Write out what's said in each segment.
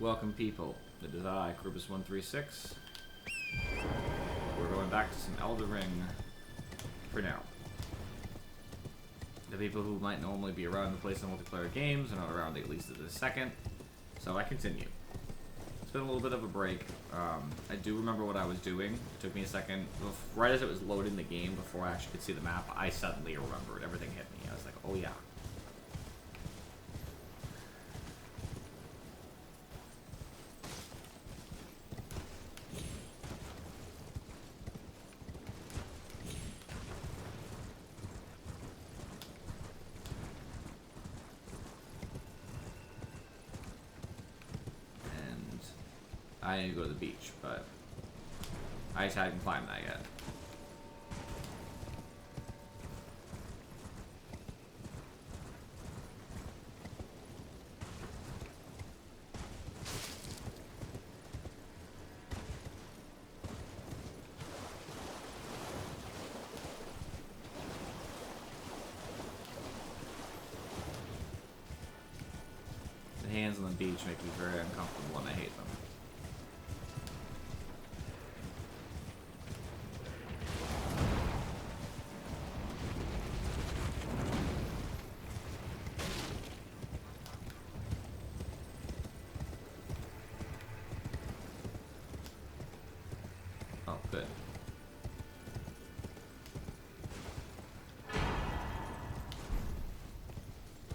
Welcome, people. It is I, Krubus136. We're going back to some Elden Ring for now. The people who might normally be around to play some multiplayer games are not around at least at this second, so I continue. It's been a little bit of a break. I do remember what I was doing. It took me a second. Right as it was loading the game, before I actually could see the map, I suddenly remembered. Everything hit me. I was like, oh yeah. I need to go to the beach, but I just haven't climbed that yet. The hands on the beach make me very uncomfortable and I hate them. Oh, good.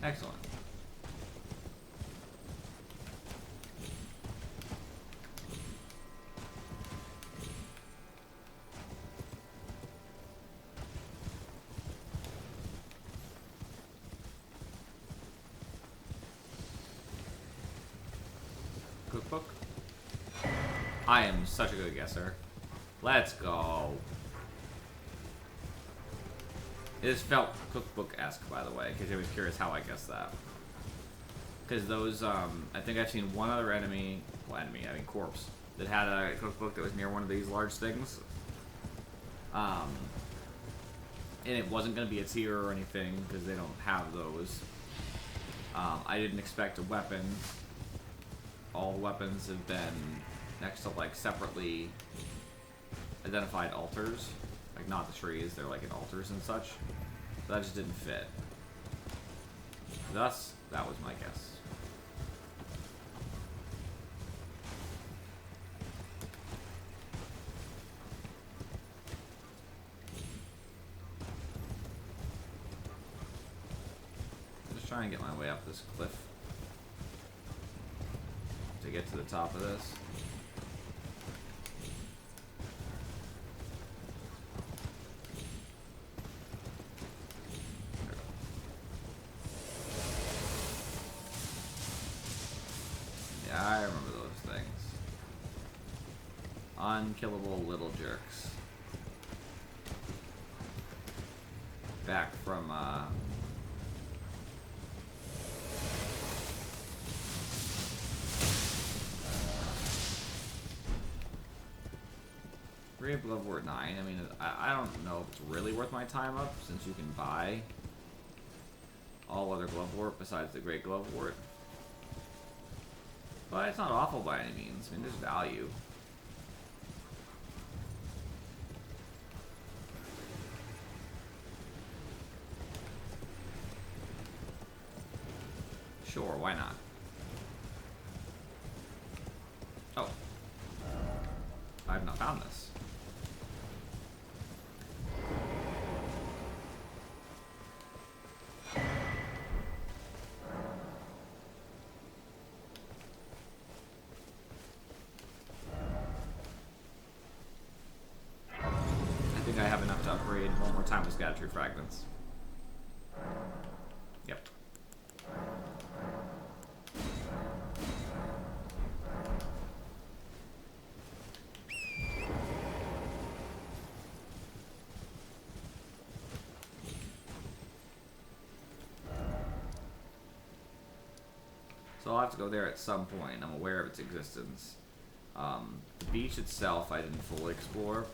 Excellent. Cookbook? I am such a good guesser. Let's go. It just felt cookbook-esque, by the way, because I was curious how I guessed that. Because those, I think I've seen one other enemy, well, I mean corpse, that had a cookbook that was near one of these large things. And it wasn't going to be a tier or anything, because they don't have those. I didn't expect a weapon. All the weapons have been next to, like, separately identified altars. Like, not the trees, they're like in altars and such. That just didn't fit. Thus, that was my guess. Just try and get my way up this cliff to get to the top of this. I remember those things. Unkillable little jerks. Back from, Great Glovewort 9. I mean, I don't know if it's really worth my time up, since you can buy all other Glovewort besides the Great Glovewort. But it's not awful by any means. I mean, there's value. Sure, why not? Oh. I have not found this. I have enough to upgrade one more time with Scatter Fragments. Yep. So I'll have to go there at some point. I'm aware of its existence. The beach itself I didn't fully explore.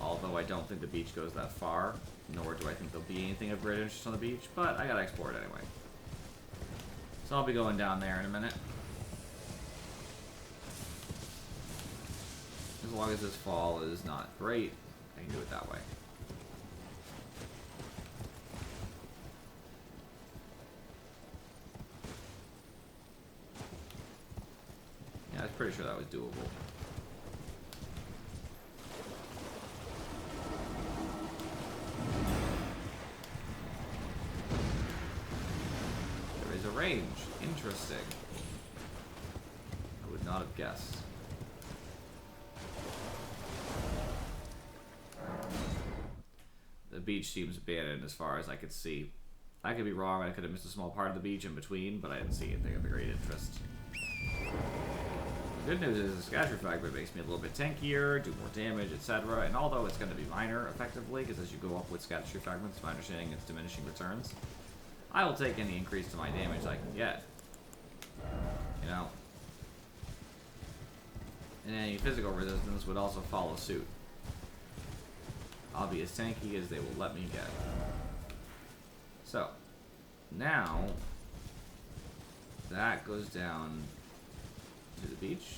Although I don't think the beach goes that far, nor do I think there'll be anything of great interest on the beach, but I gotta explore it anyway. So I'll be going down there in a minute. As long as this fall is not great, I can do it that way. Yeah, I was pretty sure that was doable. There is a range. Interesting. I would not have guessed. The beach seems abandoned as far as I could see. I could be wrong, I could have missed a small part of the beach in between, but I didn't see anything of great interest. The good news is the scatter fragment makes me a little bit tankier, do more damage, etc. And although it's going to be minor, effectively, because as you go up with scatter fragments, my understanding it's diminishing returns, I will take any increase to my damage I can get. You know? And any physical resistance would also follow suit. I'll be as tanky as they will let me get. So, now, that goes down to the beach.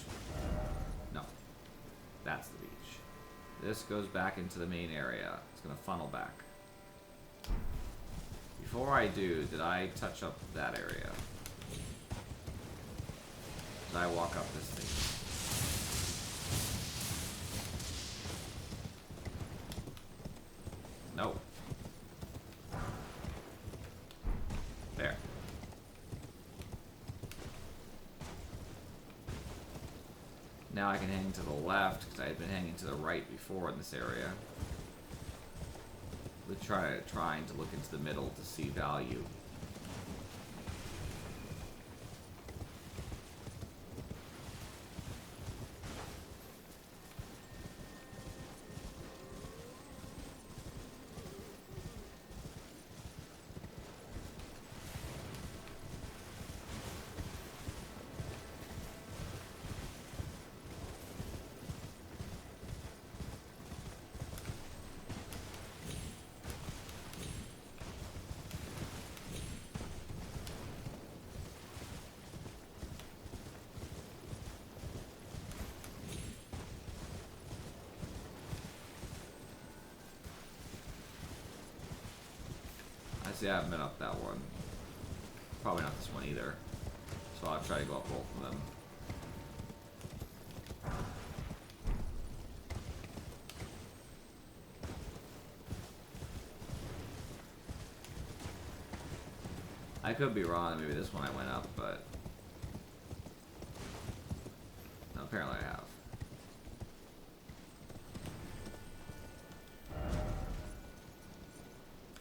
No, that's the beach. This goes back into the main area. It's going to funnel back. Before I do, did I touch up that area? Did I walk up this thing? No. There. Now I can hang to the left, because I had been hanging to the right before in this area. We're trying to look into the middle to see value. See, I haven't been up that one. Probably not this one either. So I'll try to go up both of them. I could be wrong, maybe this one I went up, but no, apparently I have.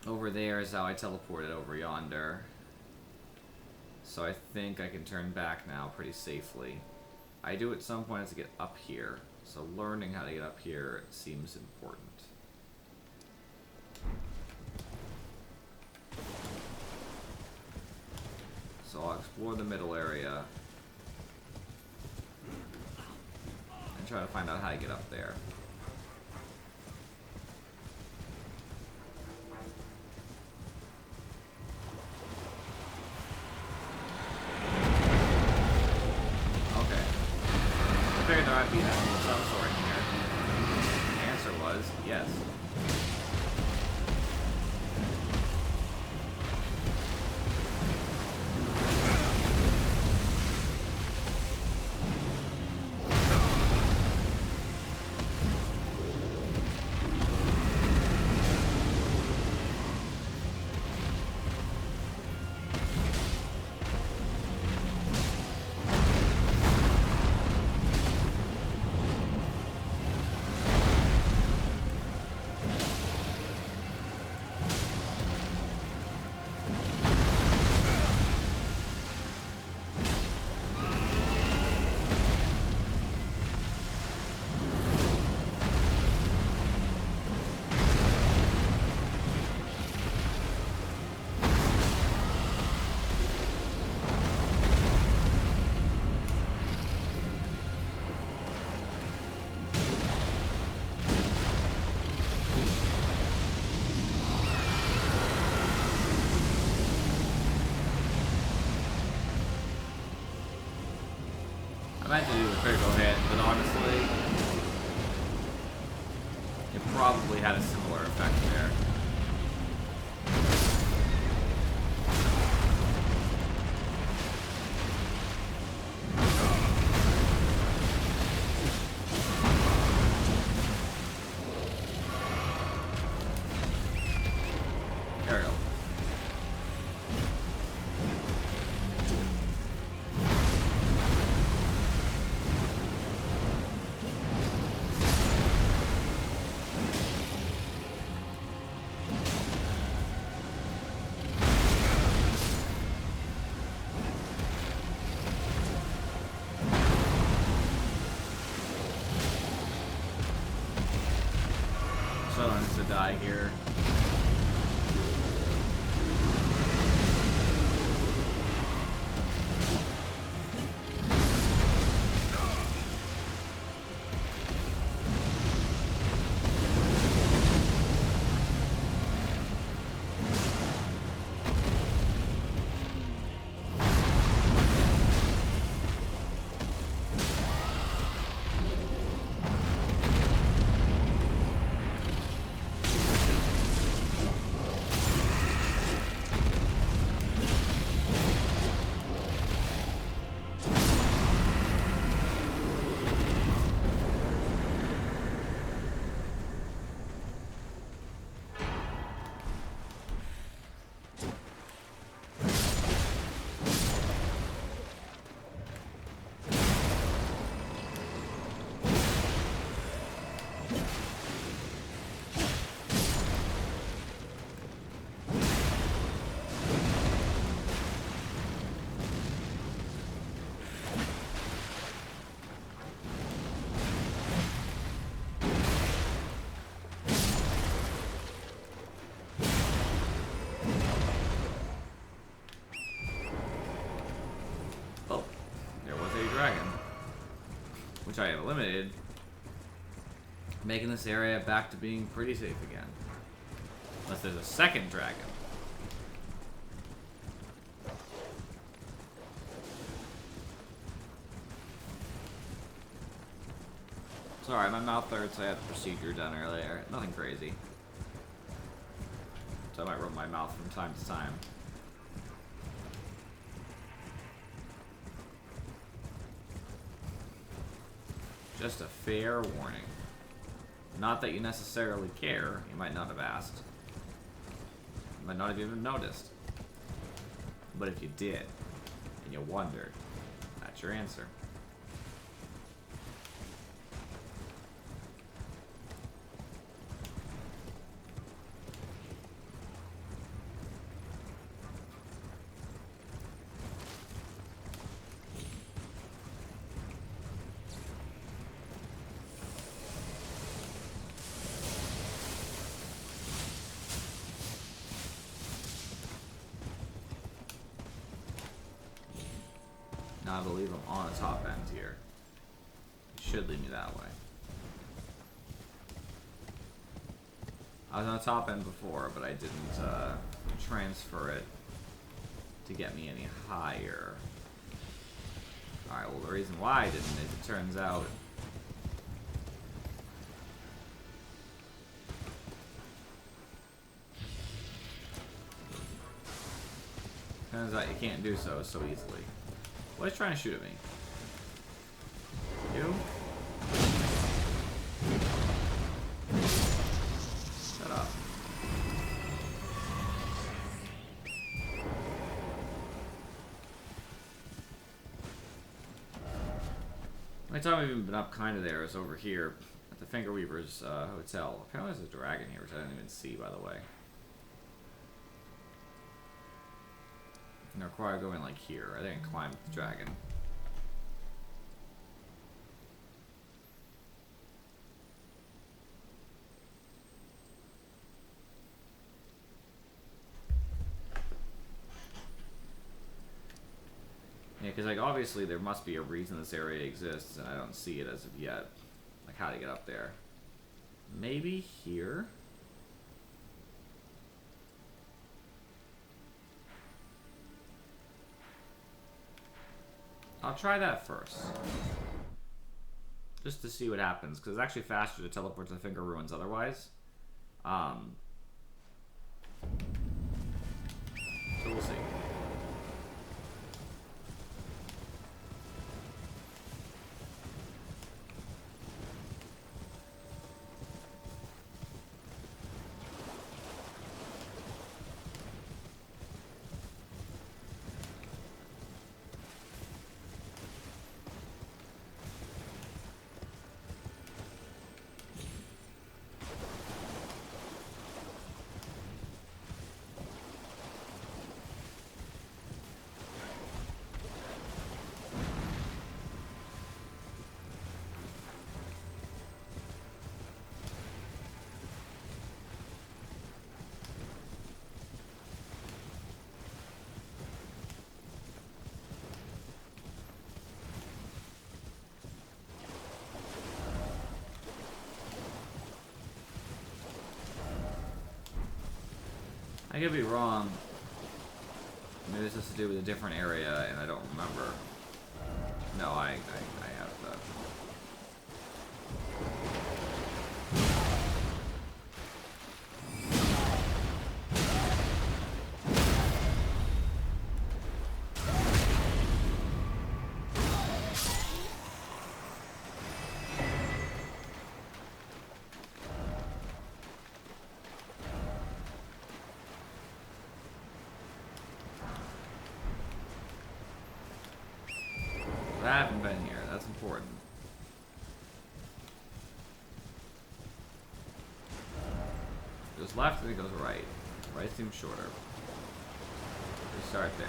Over there is how I teleported over yonder. So I think I can turn back now pretty safely. I do at some point have to get up here, so learning how to get up here seems important. So I'll explore the middle area and try to find out how to get up there. Yes. I meant to do a critical hit, but honestly, probably had a similar effect there. There we go. Someone needs to die here. Oh, there was a dragon, which I have eliminated, making this area back to being pretty safe again. Unless there's a second dragon. Sorry, my mouth hurts. I had the procedure done earlier. Nothing crazy. So I might rub my mouth from time to time. Just a fair warning. Not that you necessarily care. You might not have asked. You might not have even noticed. But if you did, and you wondered, that's your answer. Now I believe I'm on a top end here. It should lead me that way. I was on a top end before, but I didn't transfer it to get me any higher. Alright, well the reason why I didn't is it turns out you can't do so easily. What is trying to shoot at me? You? Shut up. The only time I've even been up kind of there is over here at the Fingerweaver's hotel. Apparently there's a dragon here, which I didn't even see, by the way. And require going like here. I didn't climb the dragon. Yeah, because like obviously there must be a reason this area exists, and I don't see it as of yet. Like how to get up there. Maybe here? I'll try that first. just to see what happens, because it's actually faster to teleport to the Finger Ruins otherwise. So we'll see. I could be wrong. Maybe this has to do with a different area, and I don't remember. No, I have that. I haven't been here. That's important. It goes left and it goes right. Right seems shorter. We start there.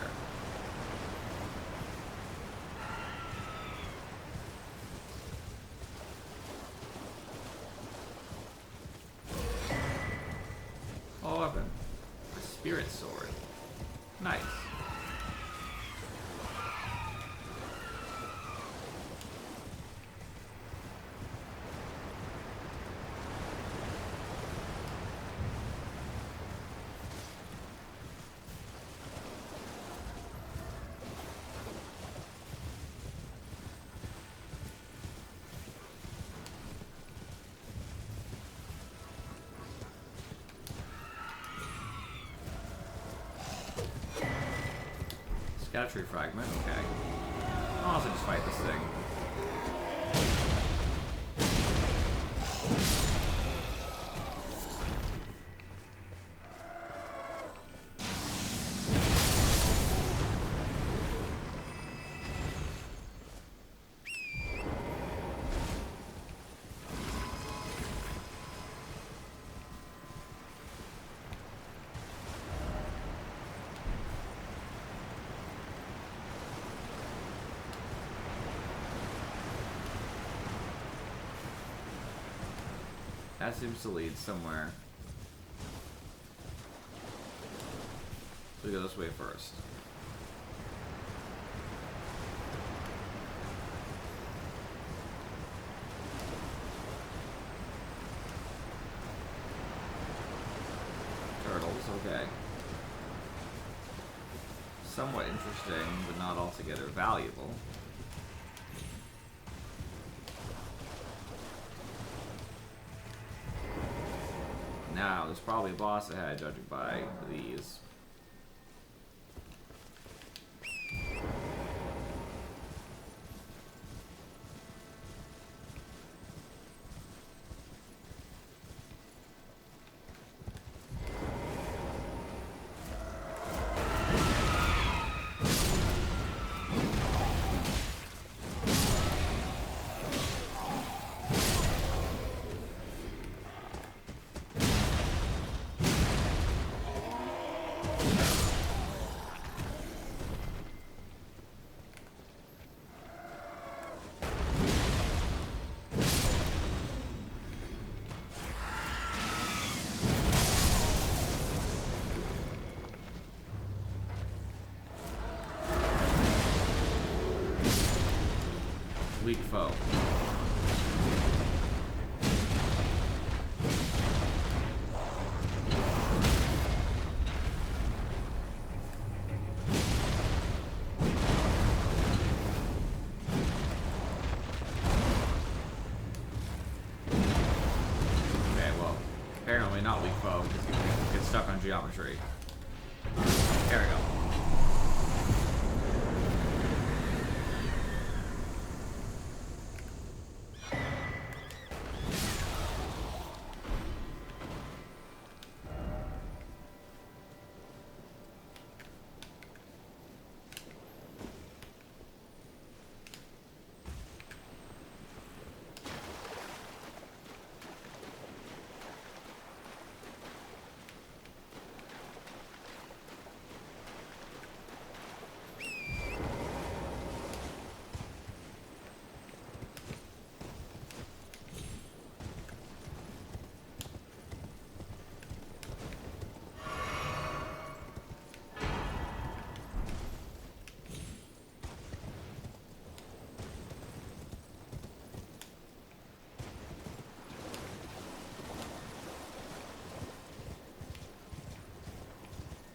Oh, weapon. A spirit sword. Nice. Got a tree fragment, okay. I'll also just fight this thing. That seems to lead somewhere. So we go this way first. Turtles, okay. Somewhat interesting, but not altogether valuable. Now, there's probably a boss ahead, judging by these. Weak foe. foe because you get stuck on geometry. There we go.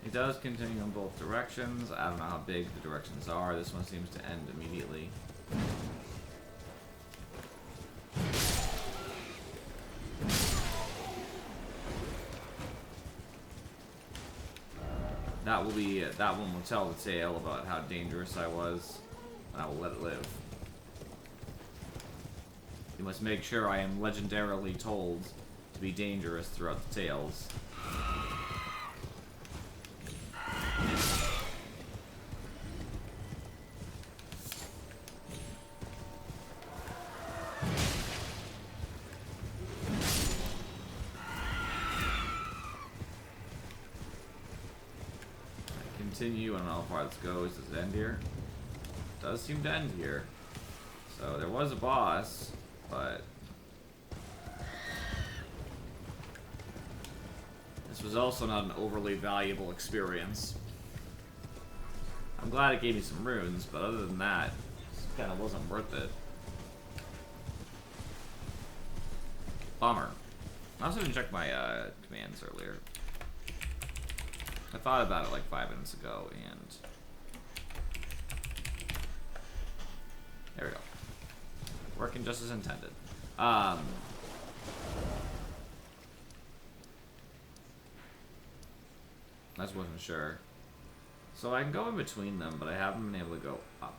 It does continue in both directions. I don't know how big the directions are. This one seems to end immediately. That one will tell the tale about how dangerous I was, and I will let it live. You must make sure I am legendarily told to be dangerous throughout the tales. Continue. I don't know how far this goes. Does it end here? It does seem to end here. So there was a boss, but this was also not an overly valuable experience. I'm glad it gave me some runes, but other than that, it kind of wasn't worth it. Bummer. I also didn't check my commands earlier. I thought about it like 5 minutes ago, and there we go. Working just as intended. I just wasn't sure. So I can go in between them, but I haven't been able to go up.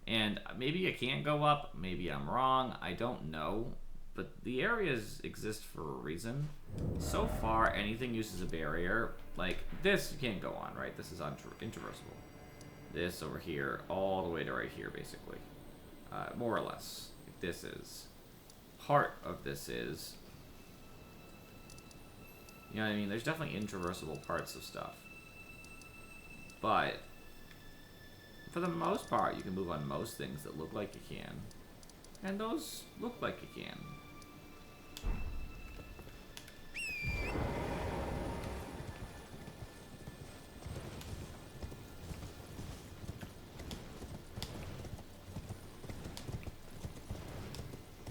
And maybe I can't go up, maybe I'm wrong, I don't know. But the areas exist for a reason. So far, anything used as a barrier, like this, you can't go on, right? This is intraversible. This over here, all the way to right here, basically. More or less. Like this is. Part of this is. You know what I mean? There's definitely intraversible parts of stuff. But for the most part, you can move on most things that look like you can. And those look like you can.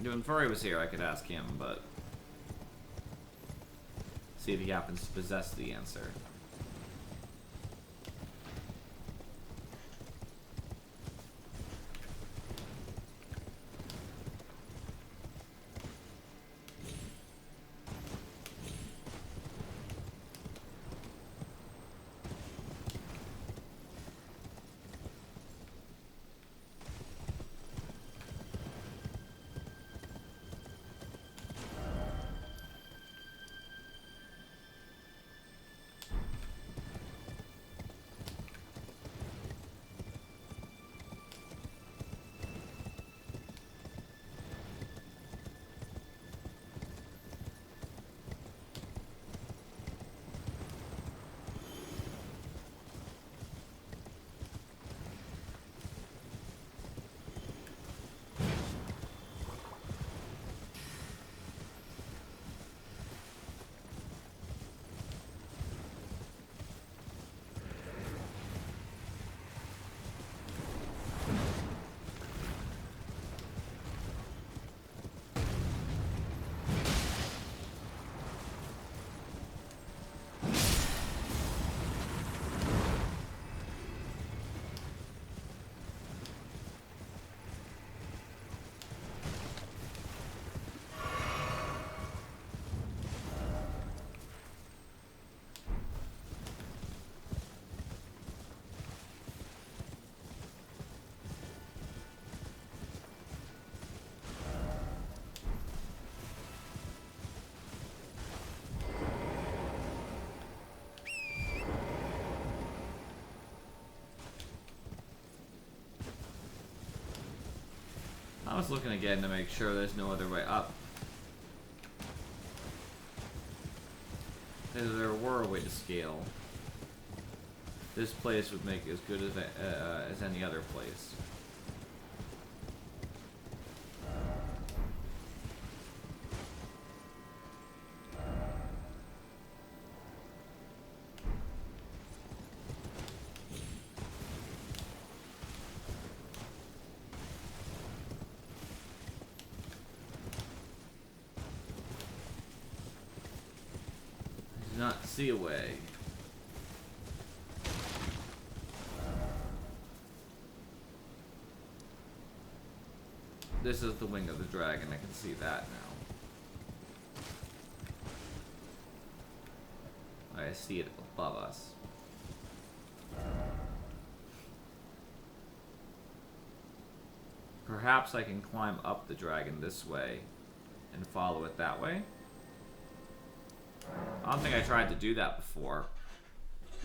When Furry was here, I could ask him, but see if he happens to possess the answer. looking again to make sure there's no other way up. If there were a way to scale, this place would make as good as any other place. Not see a way. This is the wing of the dragon, I can see that now. I see it above us. Perhaps I can climb up the dragon this way and follow it that way. I don't think I tried to do that before,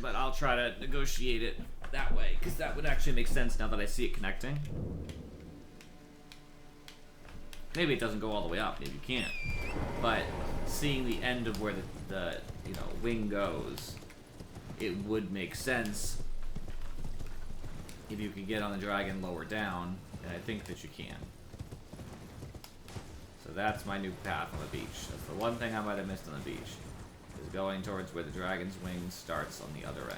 but I'll try to negotiate it that way, because that would actually make sense now that I see it connecting. Maybe it doesn't go all the way up, maybe you can't. But seeing the end of where the wing goes, it would make sense if you could get on the dragon lower down, and I think that you can. So that's my new path on the beach. That's the one thing I might have missed on the beach. Is going towards where the dragon's wing starts on the other end.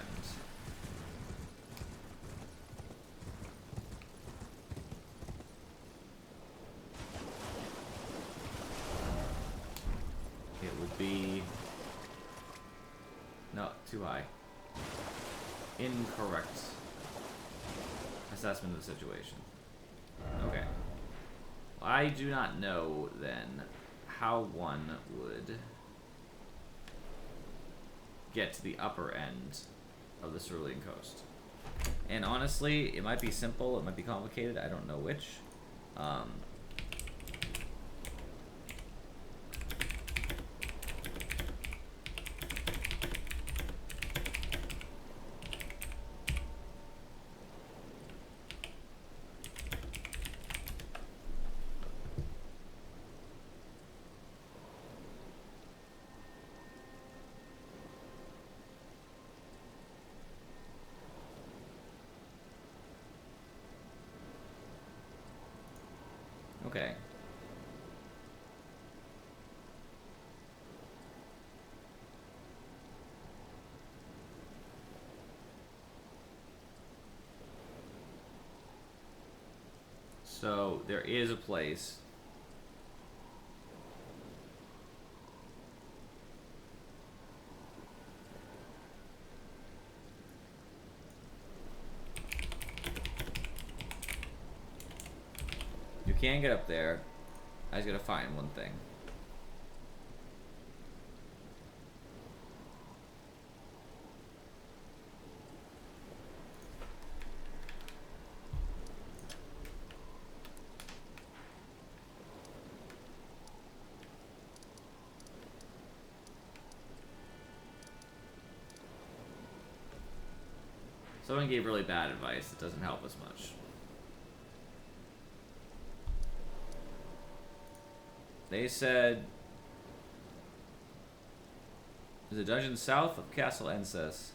It would be... no, too high. Incorrect assessment of the situation. Okay. I do not know, then, how one would get to the upper end of the Cerulean Coast. And honestly, it might be simple, it might be complicated, I don't know which. Okay. So, there is a place. You can get up there. I just gotta find one thing. Someone gave really bad advice. It doesn't help us much. They said there's a dungeon south of Castle Ences,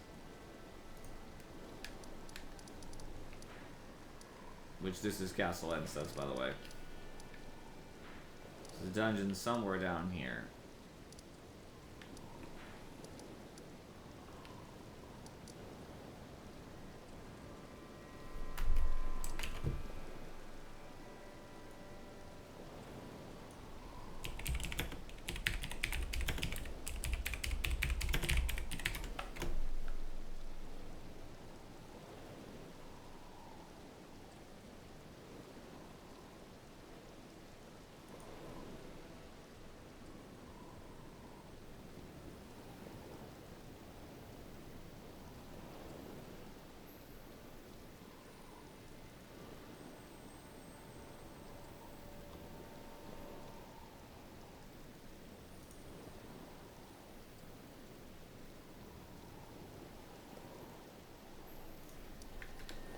which this is Castle Ences, by the way. There's a dungeon somewhere down here.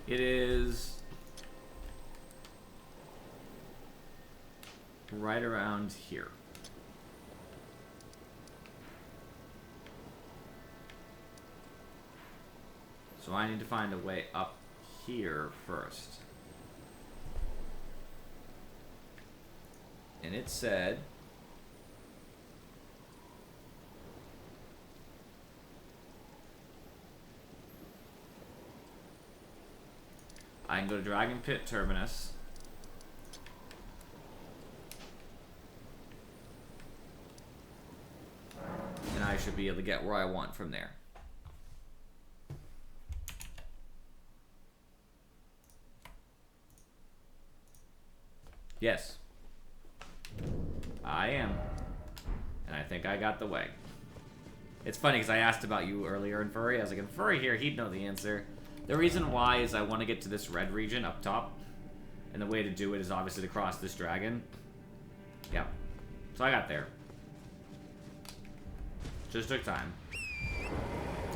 It is right around here. So I need to find a way up here first. And it said... I can go to Dragon Pit Terminus. And I should be able to get where I want from there. Yes. I am. And I think I got the way. It's funny because I asked about you earlier in Furry. I was like, if Furry here, he'd know the answer. The reason why is I want to get to this red region up top. And the way to do it is obviously to cross this dragon. Yep. So I got there. Just took time.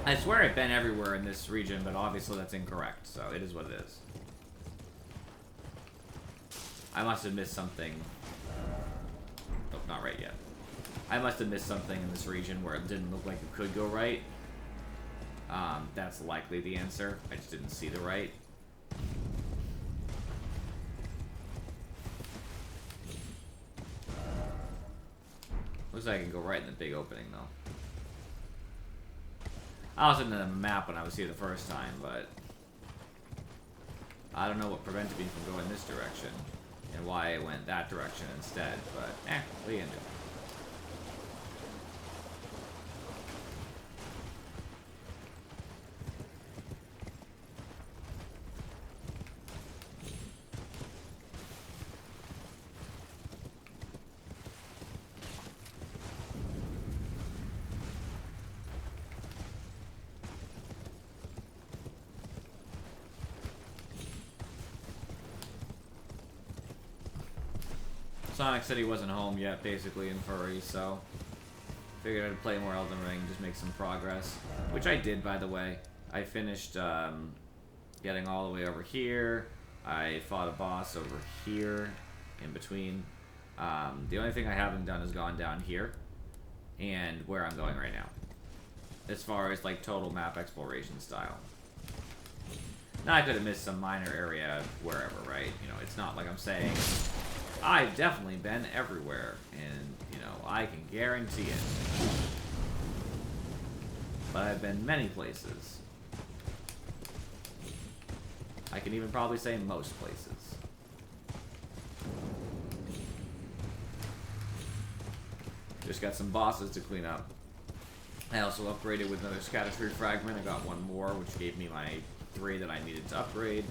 I swear I've been everywhere in this region, but obviously that's incorrect. So it is what it is. I must have missed something. Oh, not right yet. I must have missed something in this region where it didn't look like it could go right. That's likely the answer. I just didn't see the right. Looks like I can go right in the big opening, though. I was in the map when I was here the first time, but... I don't know what prevented me from going this direction. And why I went that direction instead, but... what are you gonna do? Sonic said he wasn't home yet, basically, in Furry, so... Figured I'd play more Elden Ring, just make some progress. Which I did, by the way. I finished, getting all the way over here. I fought a boss over here, in between. The only thing I haven't done is gone down here. And where I'm going right now. As far as, like, total map exploration style. Now, I could have missed some minor area wherever, right? You know, it's not like I'm saying... I've definitely been everywhere, and, you know, I can guarantee it. But I've been many places. I can even probably say most places. Just got some bosses to clean up. I also upgraded with another Scatter Sphere Fragment. I got one more, which gave me my 3 that I needed to upgrade.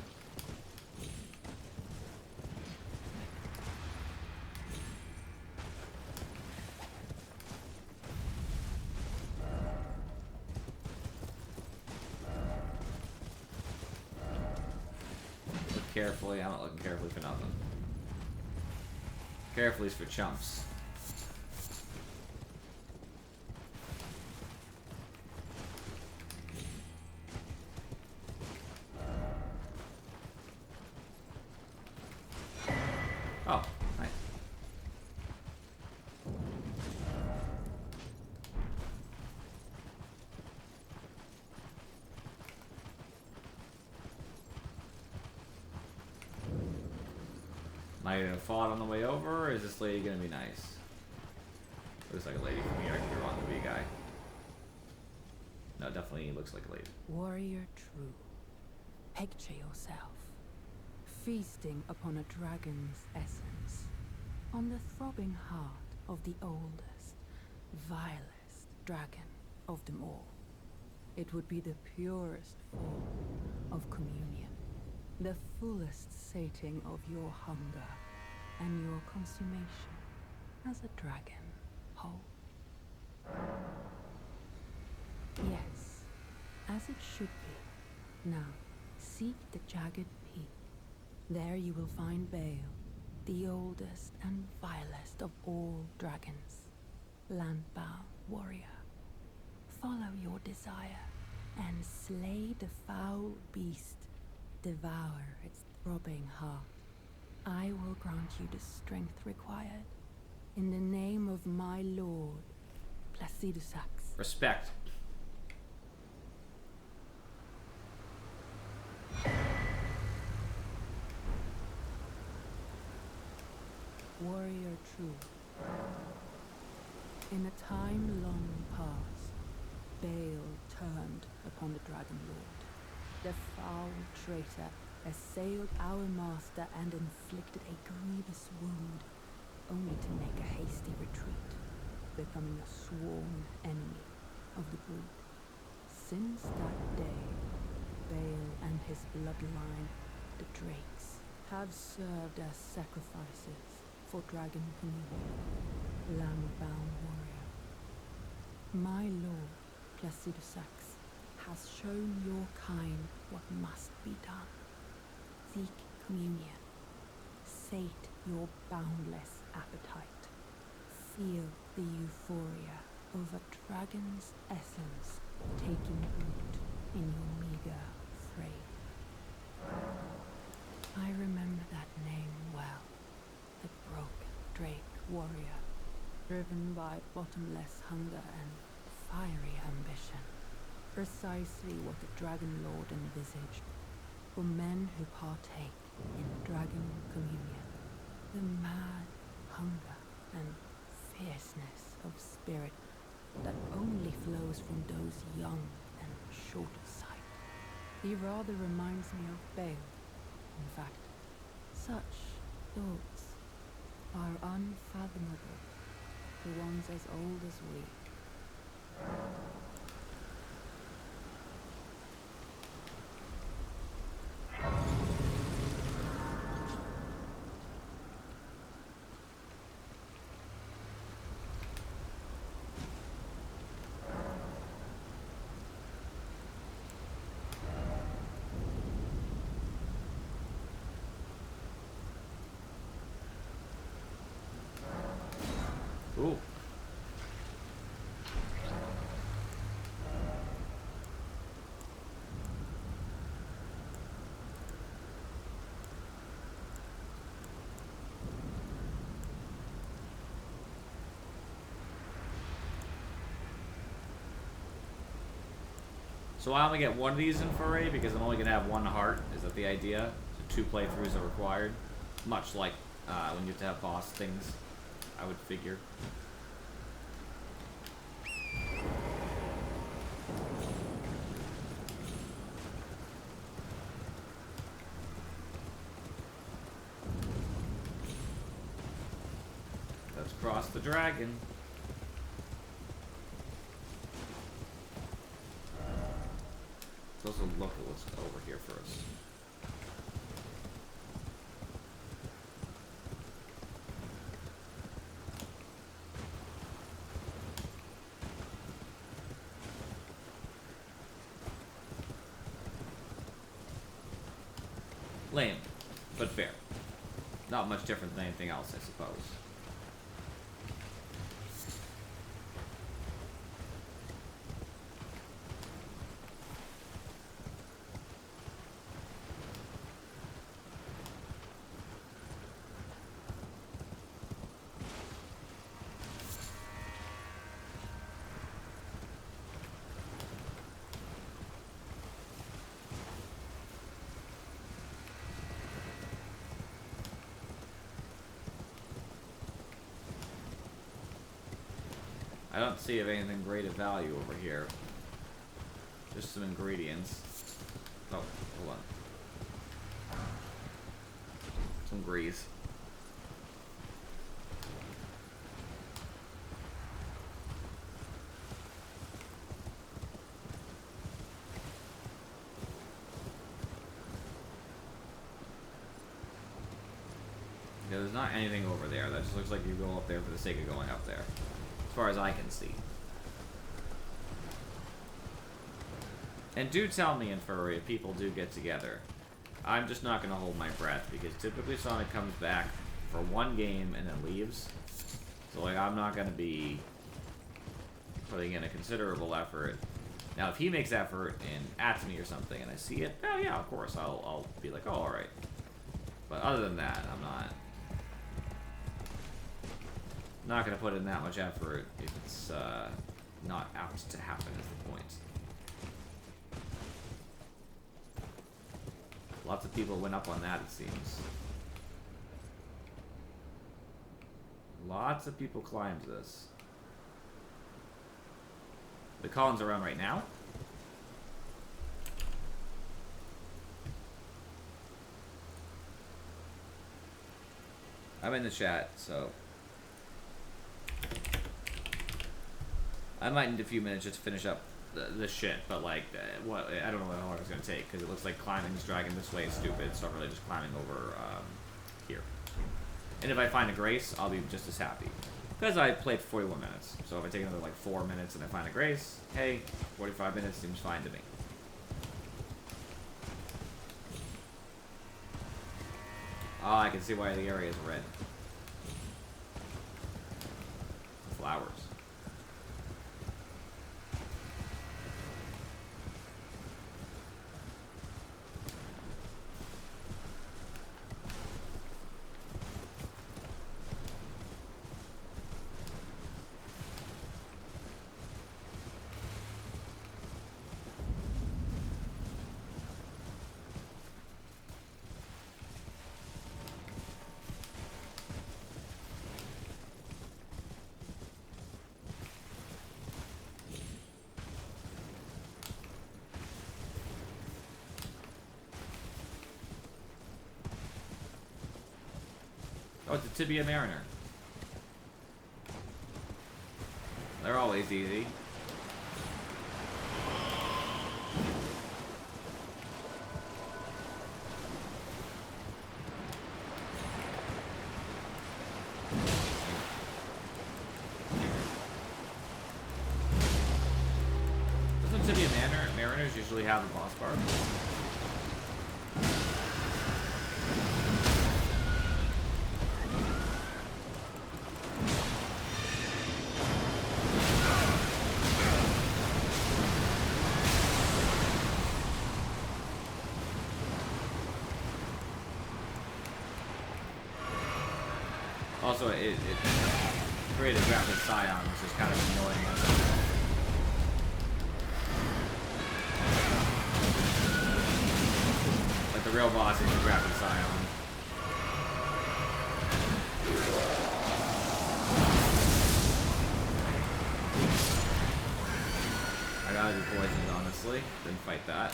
Carefully, I'm not looking carefully for nothing. Carefully is for chumps. Oh, nice. Am I gonna fall on the way over, or is this lady gonna be nice? Looks like a lady from here. I could be wrong to be a guy. No, definitely looks like a lady. Warrior true, picture yourself feasting upon a dragon's essence, on the throbbing heart of the oldest, vilest dragon of them all. It would be the purest form of communion, the fullest sating of your hunger and your consummation as a dragon whole. Yes, as it should be. Now, seek the jagged peak. There you will find Bale, the oldest and vilest of all dragons, land-bound warrior. Follow your desire and slay the foul beast. Devour its throbbing heart. I will grant you the strength required. In the name of my lord, Placidusax. Respect. Warrior true. In a time long past, Bale turned upon the Dragon Lord. The foul traitor assailed our master and inflicted a grievous wound, only to make a hasty retreat, becoming a sworn enemy of the brood. Since that day, Bale and his bloodline, the Drakes, have served as sacrifices for Dragon Communion, lamb-bound warrior. My lord, Placidusax, has shown your kind what must be done. Seek communion. Sate your boundless appetite. Feel the euphoria of a dragon's essence taking root in your meager frame. I remember that name well. The broken Drake warrior, driven by bottomless hunger and fiery ambition. Precisely what the Dragon Lord envisaged for men who partake in Dragon Communion. The mad hunger and fierceness of spirit that only flows from those young and short of sight. He rather reminds me of Bale. In fact, such thoughts are unfathomable to ones as old as we. Ooh. So I only get one of these in foray because I'm only gonna have one heart. Is that the idea? So 2 playthroughs are required, much like when you have to have boss things. I would figure. Let's cross the dragon. Let's also look at what's over here first. Lame, but fair. Not much different than anything else, I suppose. I don't see anything great of value over here. Just some ingredients. Oh, hold on. Some grease. Yeah, there's not anything over there. That just looks like you go up there for the sake of going up there. As far as I can see. And do tell me in Furry if people do get together. I'm just not going to hold my breath, because typically Sonic comes back for one game and then leaves. So, like, I'm not going to be putting in a considerable effort. Now, if he makes effort and adds me or something and I see it, oh yeah, of course, I'll be like, oh, alright. But other than that, I'm not gonna put in that much effort if it's not apt to happen. Is the point. Lots of people went up on that, it seems. Lots of people climbed this. The Colin's around right now. I'm in the chat, so I might need a few minutes just to finish up the shit, but like, what I don't know how long it's gonna take because it looks like climbing this dragon this way is stupid, so I'm really just climbing over here. And if I find a grace, I'll be just as happy because I played for 41 minutes. So if I take another like 4 minutes and I find a grace, hey, 45 minutes seems fine to me. Oh, I can see why the area is red. Flowers. Oh, it's a Tibia Mariner. They're always easy. Doesn't Tibia Mariners usually have a boss bar? Also, it created Rapid Scion, which is kind of annoying. Like the real boss is the Rapid Scion. I gotta be poisoned, honestly. Didn't fight that.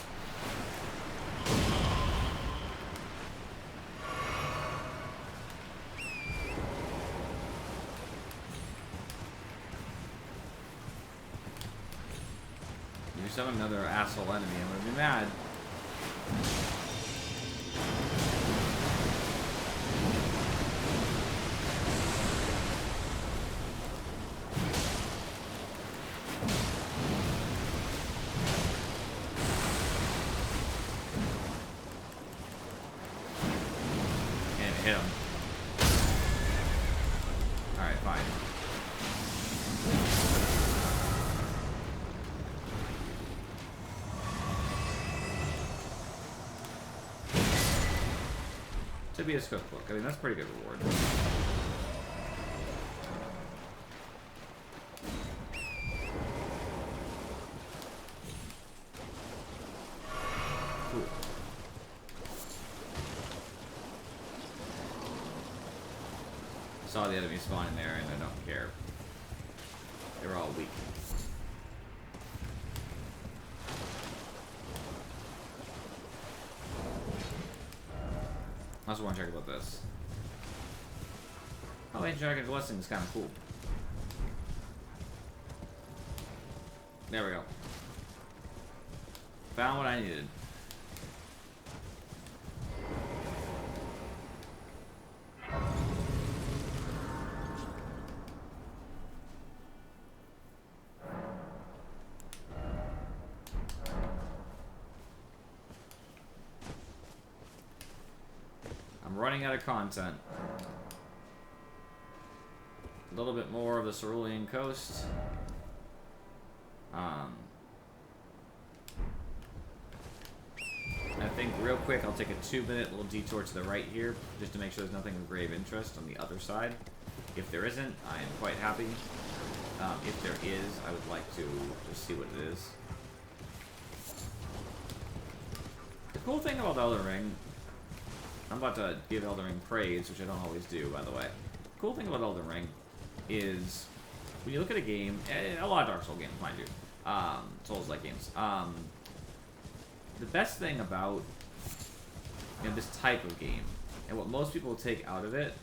Summon another asshole enemy, I'm gonna be mad. Can't hit him. Alright, fine. Tibia's cookbook. I mean, that's a pretty good reward. Cool. I saw the enemy spawn in there and I don't care. They're all weak. I also want to check about this. Oh, Ancient Dragon's Blessing is kind of cool. There we go. Found what I needed. Running out of content. A little bit more of the Cerulean Coast. I think real quick, I'll take a 2-minute little detour to the right here, just to make sure there's nothing of grave interest on the other side. If there isn't, I am quite happy. If there is, I would like to just see what it is. The cool thing about Elden Ring, I'm about to give Elden Ring praise, which I don't always do, by the way. The cool thing about Elden Ring is, when you look at a game, a lot of Dark Souls games, mind you, Souls-like games, the best thing about this type of game, and what most people take out of it,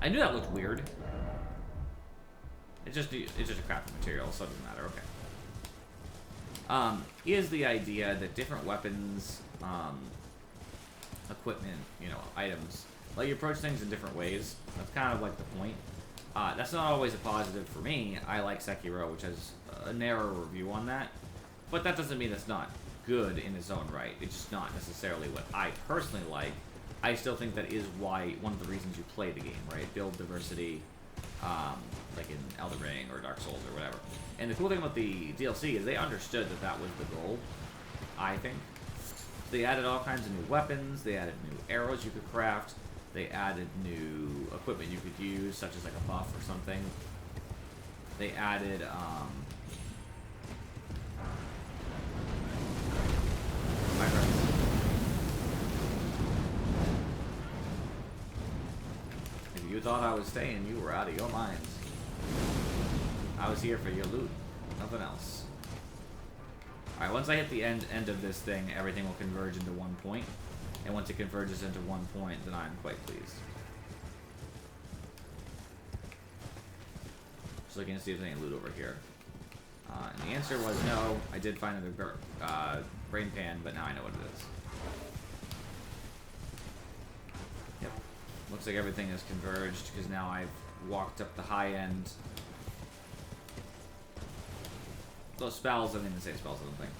I knew that looked weird. It's just a crafting material, so it doesn't matter. Okay. Is the idea that different weapons, equipment, items, let you approach things in different ways. That's kind of like the point. That's not always a positive for me. I like Sekiro, which has a narrower review on that, but that doesn't mean it's not good in its own right. It's just not necessarily what I personally like. I still think that is one of the reasons you play the game, right? Build diversity, like in Elden Ring or Dark Souls or whatever. And the cool thing about the DLC is they understood that that was the goal, I think. They added all kinds of new weapons, they added new arrows you could craft, they added new equipment you could use, such as like a buff or something. They added, my friends. If you thought I was staying, you were out of your minds. I was here for your loot, nothing else. Alright, once I hit the end of this thing, everything will converge into one point. And once it converges into one point, then I'm quite pleased. Just looking to see if there's any loot over here. And the answer was no. I did find another brain pan, but now I know what it is. Yep. Looks like everything has converged, because now I've walked up the high end. Those spells, I mean the same spells, I don't think.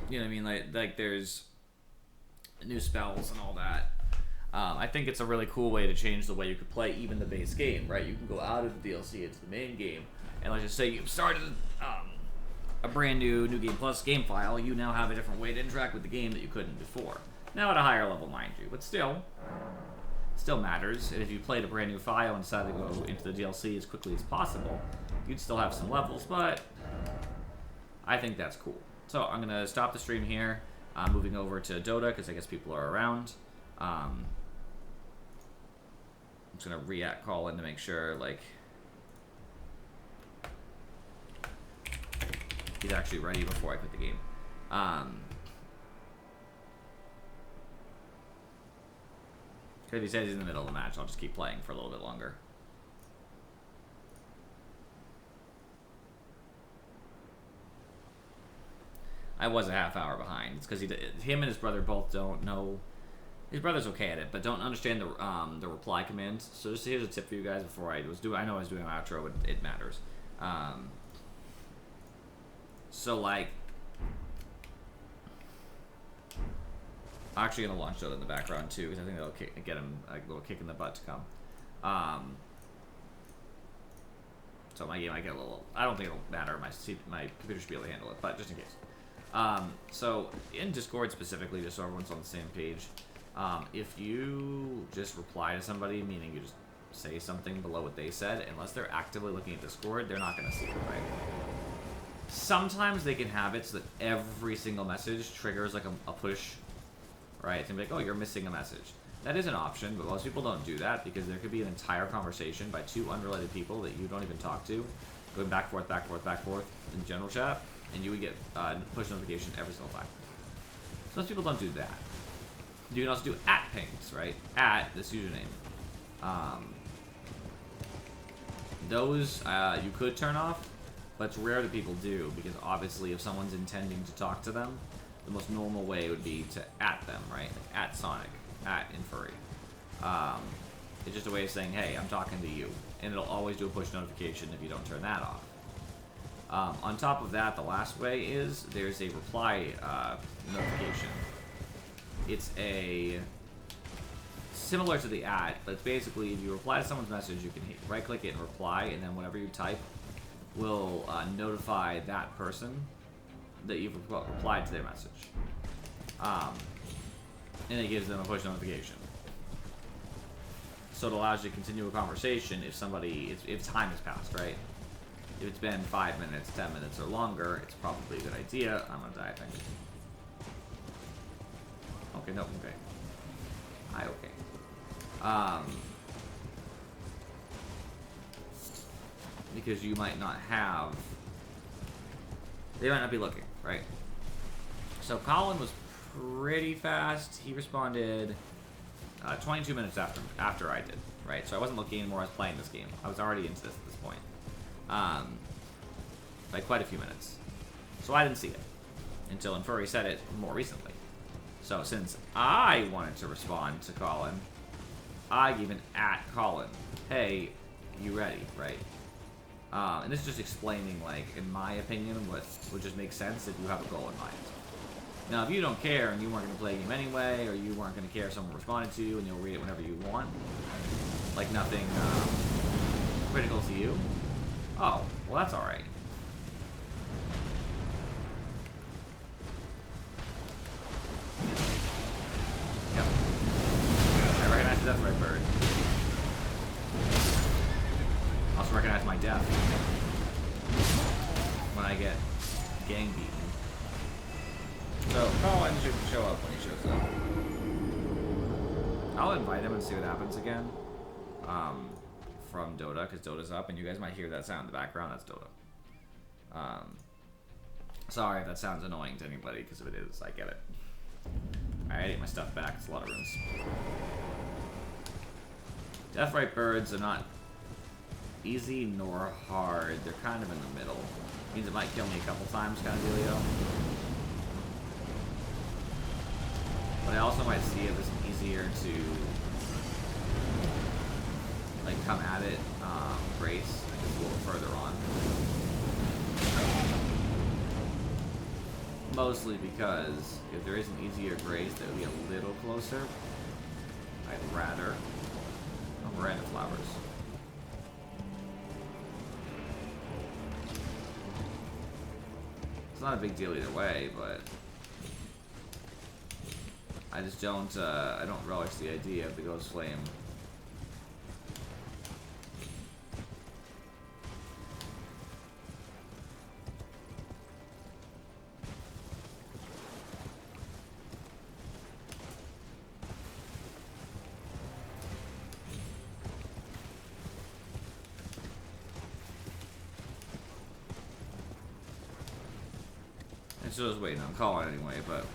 You know what I mean? Like there's new spells and all that. I think it's a really cool way to change the way you could play even the base game, right? You can go out of the DLC into the main game, and let's just say you've started a brand new Game Plus game file. You now have a different way to interact with the game that you couldn't before. Now at a higher level, mind you, but still matters. And if you played a brand new file and decided to go into the DLC as quickly as possible, you'd still have some levels, but I think that's cool. So I'm gonna stop the stream here. I'm moving over to Dota because I guess people are around. I'm just gonna call in to make sure like he's actually ready before I quit the game. If he says he's in the middle of the match, I'll just keep playing for a little bit longer. I was a half hour behind. It's because him and his brother both don't know. His brother's okay at it, but don't understand the reply commands. So just here's a tip for you guys before I was doing. I know I was doing my outro. It matters. So like, I'm actually gonna launch Dota in the background too, because I think that'll get him a little kick in the butt to come. So my game might get a little. I don't think it'll matter. My computer should be able to handle it, but just in case. So in Discord specifically, just so everyone's on the same page, if you just reply to somebody, meaning you just say something below what they said, unless they're actively looking at Discord, they're not gonna see it, right? Sometimes they can have it so that every single message triggers like a push. Right, it's gonna be like, oh, you're missing a message. That is an option, but most people don't do that because there could be an entire conversation by two unrelated people that you don't even talk to, going back, forth, in general chat, and you would get push notification every single time. So most people don't do that. You can also do @pings, right? At this username. Those you could turn off, but it's rare that people do because obviously if someone's intending to talk to them, the most normal way would be to @them, right? Like @Sonic, @Infurry. It's just a way of saying, hey, I'm talking to you. And it'll always do a push notification if you don't turn that off. On top of that, the last way is there's a reply notification. It's a similar to the ad, but it's basically if you reply to someone's message, you can right-click it and reply, and then whatever you type will notify that person that you've replied to their message. And it gives them a push notification. So it allows you to continue a conversation if if time has passed, right? If it's been 5 minutes, 10 minutes, or longer, it's probably a good idea. I'm gonna die, I think. Okay, no, okay. Okay. Because you might not have... They might not be looking, right? So Colin was pretty fast. He responded 22 minutes after I did, right? So I wasn't looking anymore. I was playing this game. I was already into this at this point. By quite a few minutes. So I didn't see it until Infuri said it more recently. So since I wanted to respond to Colin, I gave an @Colin. Hey, you ready, right? And this is just explaining, like, in my opinion, what would just make sense if you have a goal in mind. Now, if you don't care and you weren't going to play a game anyway, or you weren't going to care if someone responded to you and you'll read it whenever you want, like nothing critical to you, oh, well, that's alright. Yep. I recognize the death right bird. Also recognize my death when I get gang beaten. So Colin should show up when he shows up. I'll invite him and see what happens again. From Dota, because Dota's up, and you guys might hear that sound in the background. That's Dota. Sorry if that sounds annoying to anybody, because if it is, I get it. Alright, I get my stuff back. It's a lot of rooms. Deathrite birds are not easy nor hard. They're kind of in the middle. Means it might kill me a couple times, kind of dealio. But I also might see if it's easier to like come at it, brace, like a little further on. Mostly because if there is an easier grace that would be a little closer, I'd rather. Oh, Miranda flowers. It's not a big deal either way, but I just don't, I don't relish the idea of the Ghost Flame. So I was waiting on Colin anyway, but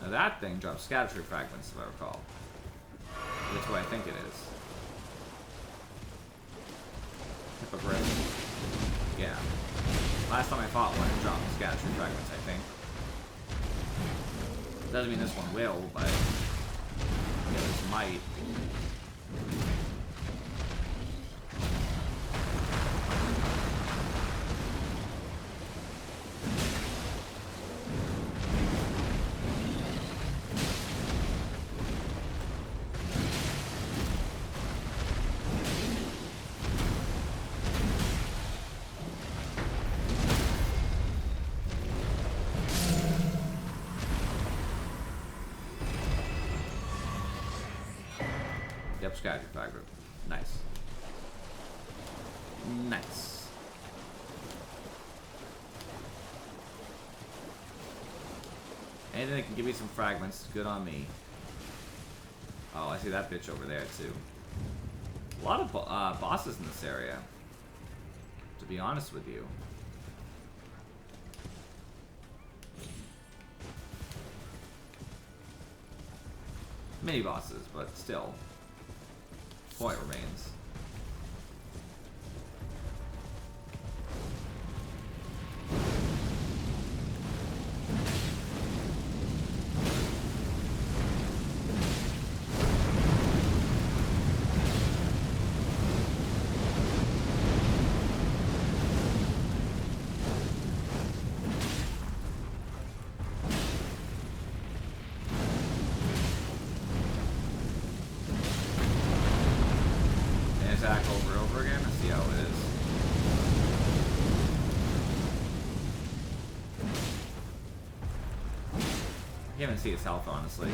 now that thing drops scatter fragments, if I recall. That's what I think it is. Hippogriff. Yeah. Last time I fought one, it dropped scatter fragments, I think. Doesn't mean this one will, but yeah, this might. Yep, Scatter Fragment. Nice. Nice. Anything that can give me some fragments is good on me. Oh, I see that bitch over there too. A lot of bosses in this area, to be honest with you. Mini bosses, but still. Point remains. can't even see his health, honestly.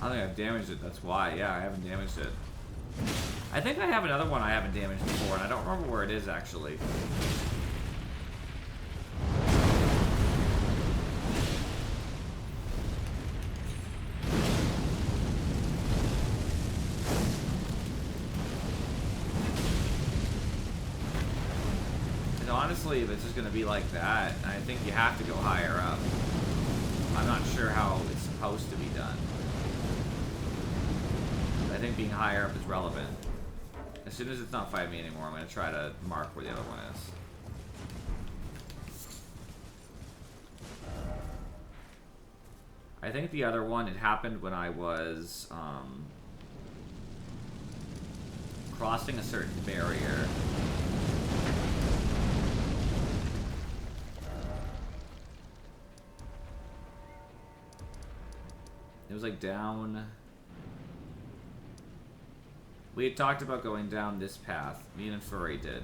I don't think I've damaged it, that's why. Yeah, I haven't damaged it. I think I have another one I haven't damaged before, and I don't remember where it is, actually. And honestly, if it's just going to be like that, I think you have to go higher up. I'm not sure how it's supposed to be done. I think being higher up is relevant. As soon as it's not fighting me anymore, I'm going to try to mark where the other one is. I think the other one, it happened when I was crossing a certain barrier. It was like down... We had talked about going down this path. Me and Furry did.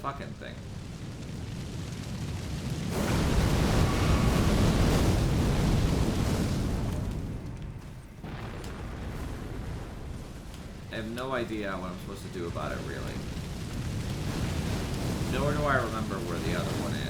Fucking thing. I have no idea what I'm supposed to do about it, really. Nor do I remember where the other one is.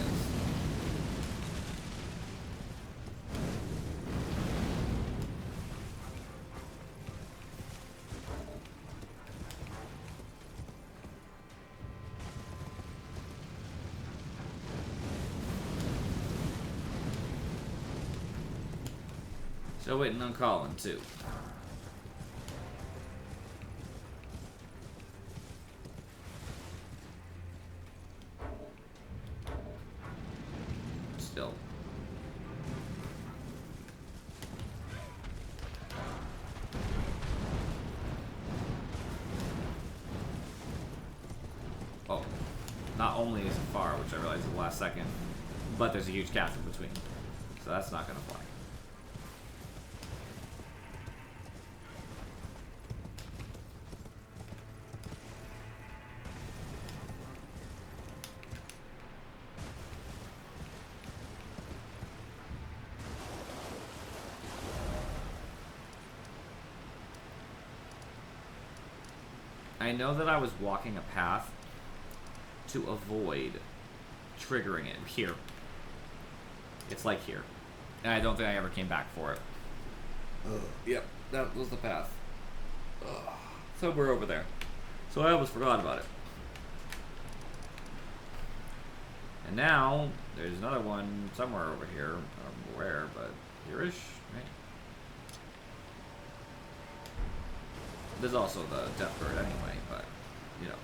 Still waiting on Colin, too. Still. Oh. Not only is it far, which I realized at the last second, but there's a huge gap in between. So that's not gonna fly. I know that I was walking a path to avoid triggering it here. It's like here. And I don't think I ever came back for it. Yep, that was the path. Somewhere over there. So I almost forgot about it. And now, there's another one somewhere over here. I don't know where, but here-ish, right? There's also the death bird anyway, but, you know.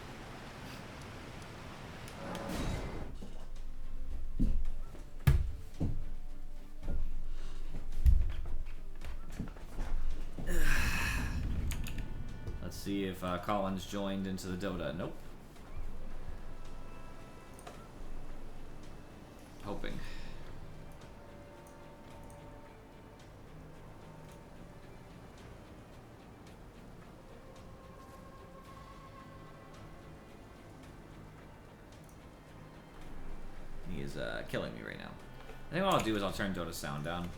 Let's see if Colin's joined into the Dota. Nope. Hoping. He is killing me right now. I think what I'll do is I'll turn Dota sound down,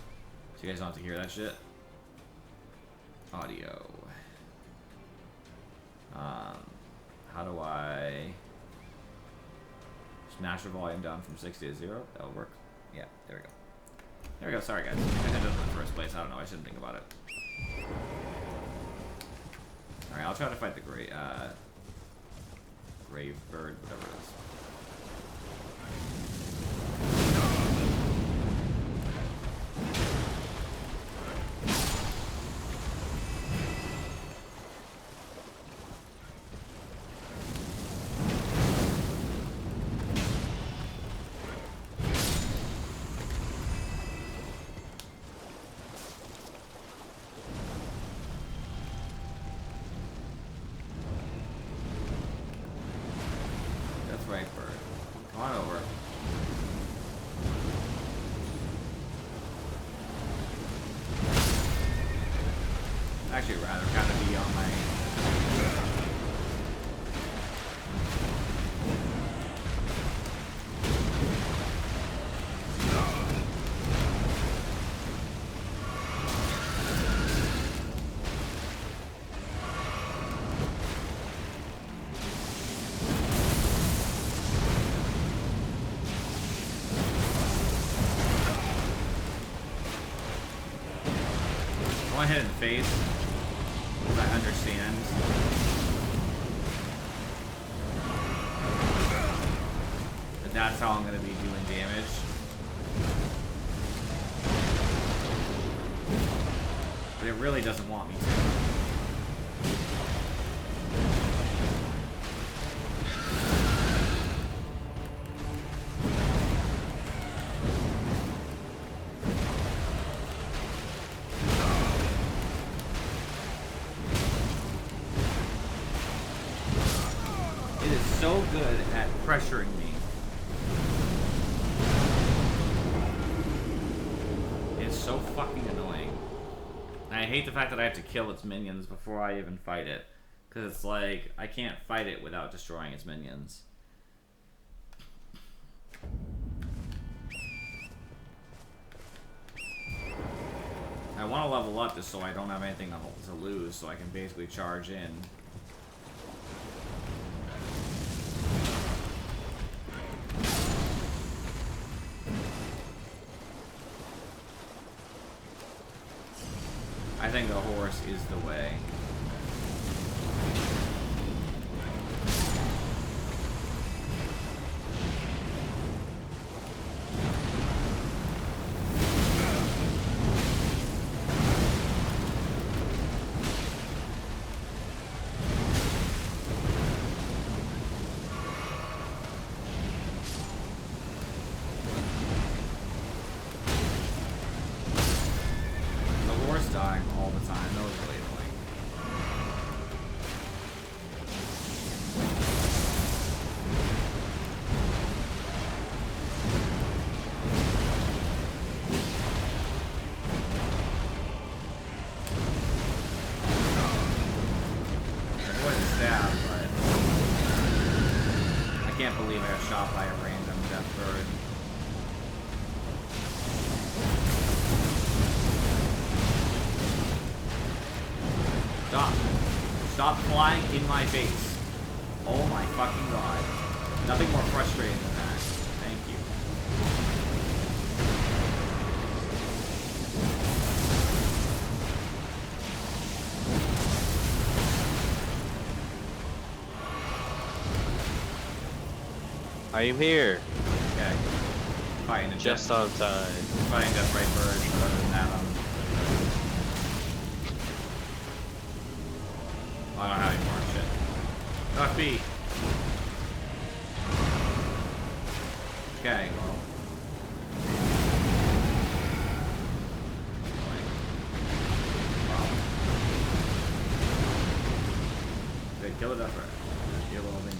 so you guys don't have to hear that shit. Audio. How do I smash the volume down from 60 to 0? That'll work. Yeah, there we go. There we go. Sorry, guys. I did it in the first place. I don't know. I shouldn't think about it. Alright, I'll try to fight the grave bird, whatever it is. right bird. Come on over. Actually, rather kind of be on my. I hit in the face. I understand. But that's how I'm going to be doing damage. But it really doesn't want me to. So good at pressuring me. It's so fucking annoying. And I hate the fact that I have to kill its minions before I even fight it. Because it's like, I can't fight it without destroying its minions. I want to level up just so I don't have anything to lose, so I can basically charge in. I think the horse is the way. Dying all the time. That was really annoying. Avoid the stab, but I can't believe I got shot by a random death bird. Stop. Stop flying in my face. Oh my fucking god. Nothing more frustrating than that. Thank you. I am here. Okay. Fighting just on time. Fighting Death Right Bird. Other than that, I don't have any more shit. Duck B. Okay, well. Okay, kill it up right. Your little minion.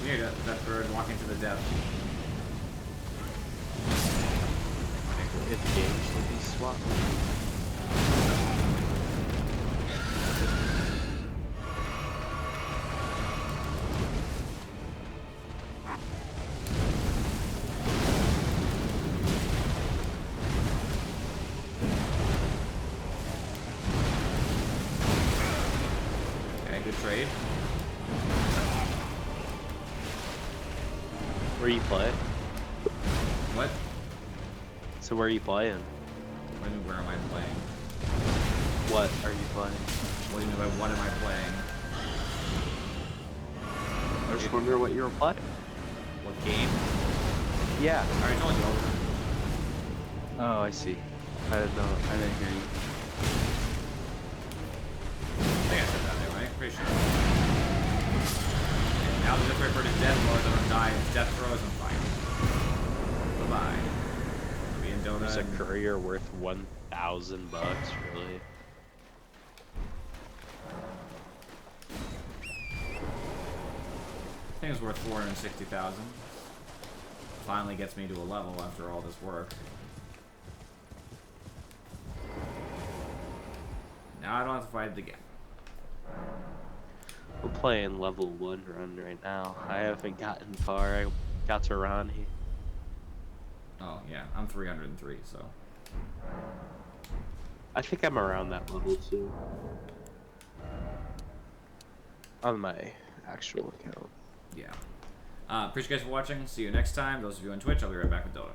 Weird, that bird walking to the depth. If games would be swapped. Okay, good trade. Where you play? What? So where are you playing? What do you mean, where am I playing? What are you playing? What do you mean by what am I playing? I was just wondering what you were playing. What game? Yeah. I already told you. Oh, I see. I didn't know. I didn't hear you. I think I said that there, right? Pretty sure. And now the Death Right Bird is dead, Lord, don't die. Its death throws and fire. Bye-bye. Be in Dota. Is a and- courier worth $1,000? Really? I think it's worth 460,000. Finally gets me to a level after all this work. Now I don't have to fight it again. We're playing level 1 run right now. I haven't gotten far. I got to Ronnie. Oh yeah, I'm 303, so. I think I'm around that level too. On my actual account. Yeah. Appreciate you guys for watching. See you next time. Those of you on Twitch, I'll be right back with Dota.